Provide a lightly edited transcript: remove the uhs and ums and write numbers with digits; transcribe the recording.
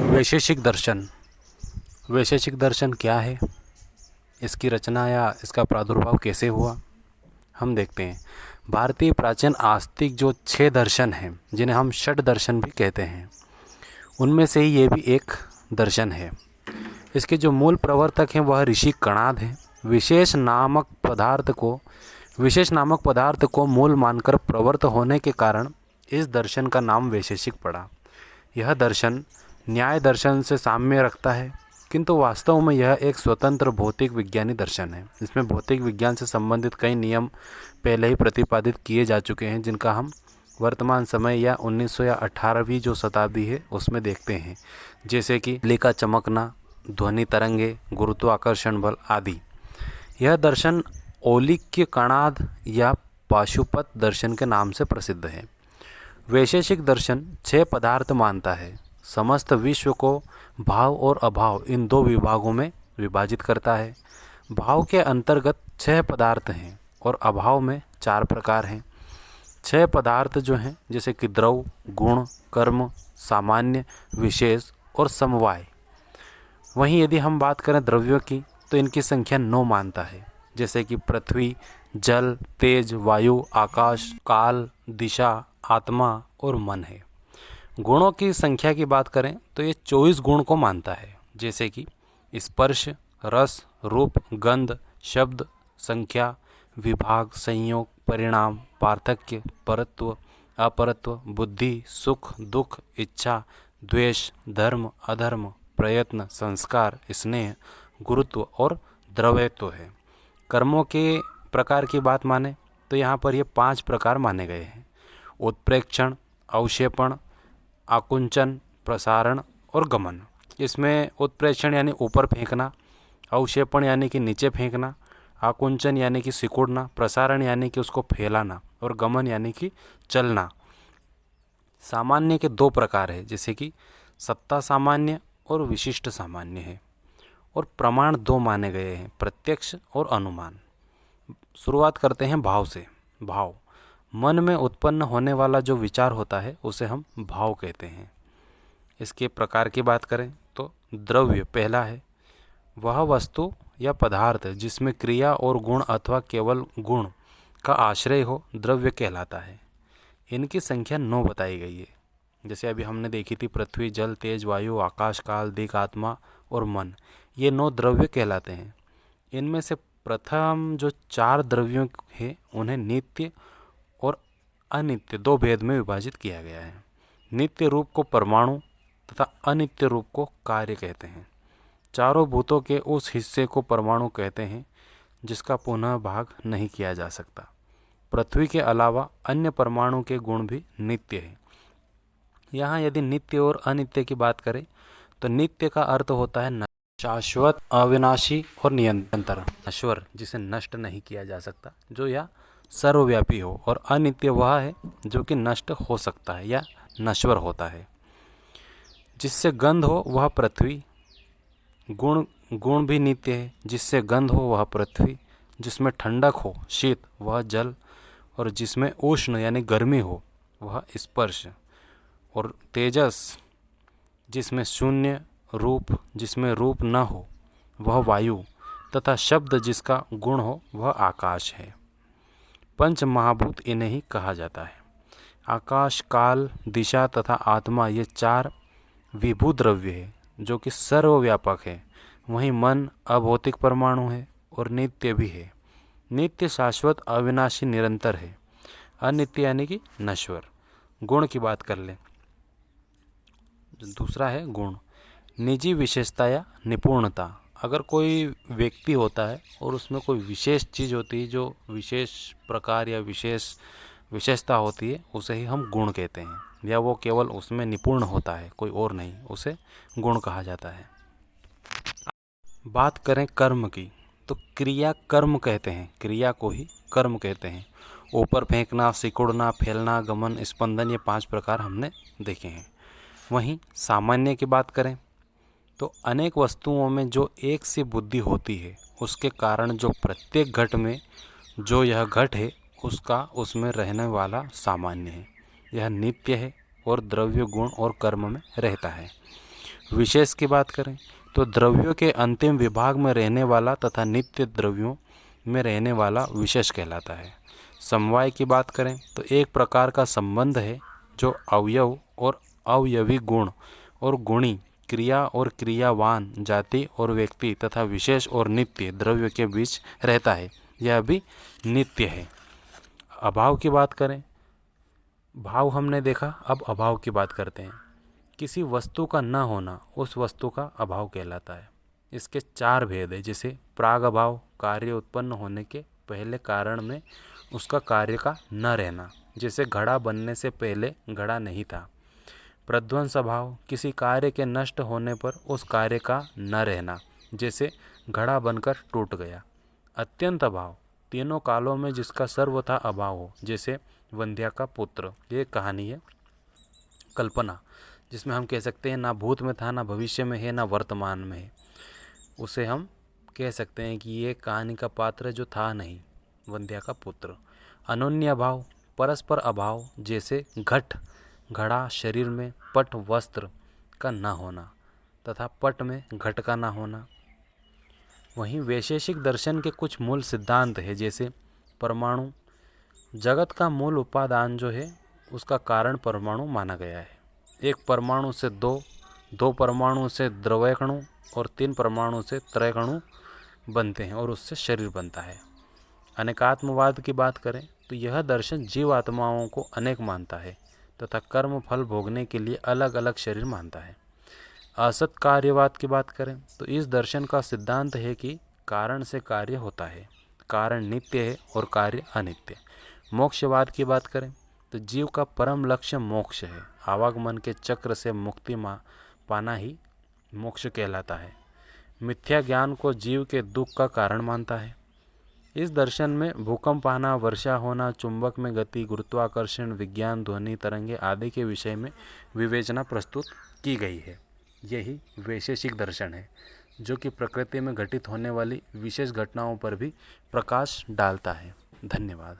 वैशेषिक दर्शन। वैशेषिक दर्शन क्या है, इसकी रचना या इसका प्रादुर्भाव कैसे हुआ, हम देखते हैं। भारतीय प्राचीन आस्तिक जो 6 दर्शन हैं, जिन्हें हम षट दर्शन भी कहते हैं, उनमें से ही ये भी एक दर्शन है। इसके जो मूल प्रवर्तक हैं वह ऋषि कणाद हैं। विशेष नामक पदार्थ को मूल मानकर प्रवृत्त होने के कारण इस दर्शन का नाम वैशेषिक पड़ा। यह दर्शन न्याय दर्शन से साम्य रखता है, किंतु वास्तव में यह एक स्वतंत्र भौतिक विज्ञानी दर्शन है। इसमें भौतिक विज्ञान से संबंधित कई नियम पहले ही प्रतिपादित किए जा चुके हैं, जिनका हम वर्तमान समय या 1900 या 18वीं जो शताब्दी है उसमें देखते हैं, जैसे कि बिजली का चमकना, ध्वनि तरंगे, गुरुत्वाकर्षण बल आदि। यह दर्शन औलिक्य कणाद या पाशुपत दर्शन के नाम से प्रसिद्ध है। वैशेषिक दर्शन 6 पदार्थ मानता है। समस्त विश्व को भाव और अभाव इन 2 विभागों में विभाजित करता है। भाव के अंतर्गत 6 पदार्थ हैं और अभाव में 4 प्रकार हैं। 6 पदार्थ जो हैं जैसे कि द्रव, गुण, कर्म, सामान्य, विशेष और समवाय। वहीं यदि हम बात करें द्रव्यों की तो इनकी संख्या 9 मानता है, जैसे कि पृथ्वी, जल, तेज, वायु, आकाश, काल, दिशा, आत्मा और मन है। गुणों की संख्या की बात करें तो ये 24 गुण को मानता है, जैसे कि स्पर्श, रस, रूप, गंध, शब्द, संख्या, विभाग, संयोग, परिणाम, पार्थक्य, परत्व, अपरत्व, बुद्धि, सुख, दुख, इच्छा, द्वेष, धर्म, अधर्म, प्रयत्न, संस्कार, स्नेह, गुरुत्व और द्रव्यत्व है। कर्मों के प्रकार की बात माने तो यहाँ पर ये 5 प्रकार माने गए हैं: उत्प्रेक्षण, अवक्षेपण, आकुंचन, प्रसारण और गमन। इसमें उत्प्रेक्षण यानी ऊपर फेंकना, अवक्षेपण यानी कि नीचे फेंकना, आकुंचन यानी कि सिकुड़ना, प्रसारण यानी कि उसको फैलाना और गमन यानी कि चलना। सामान्य के 2 प्रकार है, जैसे कि सत्ता सामान्य और विशिष्ट सामान्य है। और प्रमाण 2 माने गए हैं, प्रत्यक्ष और अनुमान। शुरुआत करते हैं भाव से। भाव मन में उत्पन्न होने वाला जो विचार होता है उसे हम भाव कहते हैं। इसके प्रकार की बात करें तो द्रव्य पहला है, वह वस्तु या पदार्थ जिसमें क्रिया और गुण अथवा केवल गुण का आश्रय हो, द्रव्य कहलाता है। इनकी संख्या 9 बताई गई है, जैसे अभी हमने देखी थी पृथ्वी, जल, तेज, वायु, आकाश, काल, दिक्, आत्मा और मन। ये 9 द्रव्य कहलाते हैं। इनमें से प्रथम जो 4 द्रव्यों हैं उन्हें नित्य और अनित्य 2 भेद में विभाजित किया गया है। नित्य रूप को परमाणु तथा अनित्य रूप को कार्य कहते हैं। चारों भूतों के उस हिस्से को परमाणु कहते हैं जिसका पुनः भाग नहीं किया जा सकता। पृथ्वी के अलावा अन्य परमाणु के गुण भी नित्य है। यहाँ यदि नित्य और अनित्य की बात करें तो नित्य का अर्थ होता है शाश्वत, अविनाशी और निरंतर। नश्वर जिसे नष्ट नहीं किया जा सकता, जो या सर्वव्यापी हो, और अनित्य वह है जो कि नष्ट हो सकता है या नश्वर होता है। जिससे गंध हो वह पृथ्वी, गुण भी नित्य है। जिससे गंध हो वह पृथ्वी, जिसमें ठंडक हो शीत वह जल, और जिसमें उष्ण यानी गर्मी हो वह स्पर्श, और तेजस जिसमें शून्य, रूप जिसमें रूप न हो वह वायु, तथा शब्द जिसका गुण हो वह आकाश है। पंच महाभूत इन्हें ही कहा जाता है। आकाश, काल, दिशा तथा आत्मा ये 4 विभू द्रव्य है जो कि सर्वव्यापक है। वहीं मन अभौतिक परमाणु है और नित्य भी है। नित्य शाश्वत, अविनाशी, निरंतर है। अनित्य यानी कि नश्वर। गुण की बात कर लें, दूसरा है गुण, निजी विशेषता या निपुणता। अगर कोई व्यक्ति होता है और उसमें कोई विशेष चीज़ होती है, जो विशेष प्रकार या विशेषता होती है, उसे ही हम गुण कहते हैं, या वो केवल उसमें निपुण होता है, कोई और नहीं, उसे गुण कहा जाता है। बात करें कर्म की तो क्रिया कर्म कहते हैं, क्रिया को ही कर्म कहते हैं। ऊपर फेंकना, सिकुड़ना, फैलना, गमन, स्पंदन, ये 5 प्रकार हमने देखे हैं। वहीं सामान्य की बात करें तो अनेक वस्तुओं में जो एक सी बुद्धि होती है, उसके कारण जो प्रत्येक घट में जो यह घट है उसका उसमें रहने वाला सामान्य है। यह नित्य है और द्रव्य, गुण और कर्म में रहता है। विशेष की बात करें तो द्रव्यों के अंतिम विभाग में रहने वाला तथा नित्य द्रव्यों में रहने वाला विशेष कहलाता है। समवाय की बात करें तो एक प्रकार का संबंध है जो अवयव और अवयवी गुण और गुणी, क्रिया और क्रियावान, जाति और व्यक्ति तथा विशेष और नित्य द्रव्य के बीच रहता है। यह भी नित्य है। अभाव की बात करें, भाव हमने देखा, अब अभाव की बात करते हैं। किसी वस्तु का न होना उस वस्तु का अभाव कहलाता है। इसके 4 भेद है, जैसे प्राग अभाव, कार्य उत्पन्न होने के पहले कारण में उसका कार्य का न रहना, जैसे घड़ा बनने से पहले घड़ा नहीं था। प्रध्वंस अभाव, किसी कार्य के नष्ट होने पर उस कार्य का न रहना, जैसे घड़ा बनकर टूट गया। अत्यंत अभाव, तीनों कालों में जिसका सर्वथा अभाव हो, जैसे वंध्या का पुत्र। ये कहानी है कल्पना, जिसमें हम कह सकते हैं ना भूत में था, ना भविष्य में है, ना वर्तमान में है। उसे हम कह सकते हैं कि ये कहानी का पात्र जो था नहीं, वंध्या का पुत्र। अनोन्य अभाव, परस्पर अभाव, जैसे घट, घड़ा, शरीर में पट, वस्त्र का न होना तथा पट में घट का न होना। वहीं वैशेषिक दर्शन के कुछ मूल सिद्धांत है, जैसे परमाणु, जगत का मूल उपादान जो है उसका कारण परमाणु माना गया है। एक परमाणु से दो परमाणु से द्रव्यकणु और 3 परमाणु से त्रयकणु बनते हैं और उससे शरीर बनता है। अनेकात्मवाद की बात करें तो यह दर्शन जीव आत्माओं को अनेक मानता है तथा कर्म फल भोगने के लिए अलग अलग शरीर मानता है। असत कार्यवाद की बात करें तो इस दर्शन का सिद्धांत है कि कारण से कार्य होता है, कारण नित्य है और कार्य अनित्य। मोक्षवाद की बात करें तो जीव का परम लक्ष्य मोक्ष है, आवागमन के चक्र से मुक्ति पाना ही मोक्ष कहलाता है। मिथ्या ज्ञान को जीव के दुख का कारण मानता है। इस दर्शन में भूकंप आना, वर्षा होना, चुंबक में गति, गुरुत्वाकर्षण, विज्ञान, ध्वनि तरंगे आदि के विषय में विवेचना प्रस्तुत की गई है। यही वैशेषिक दर्शन है, जो कि प्रकृति में घटित होने वाली विशेष घटनाओं पर भी प्रकाश डालता है। धन्यवाद।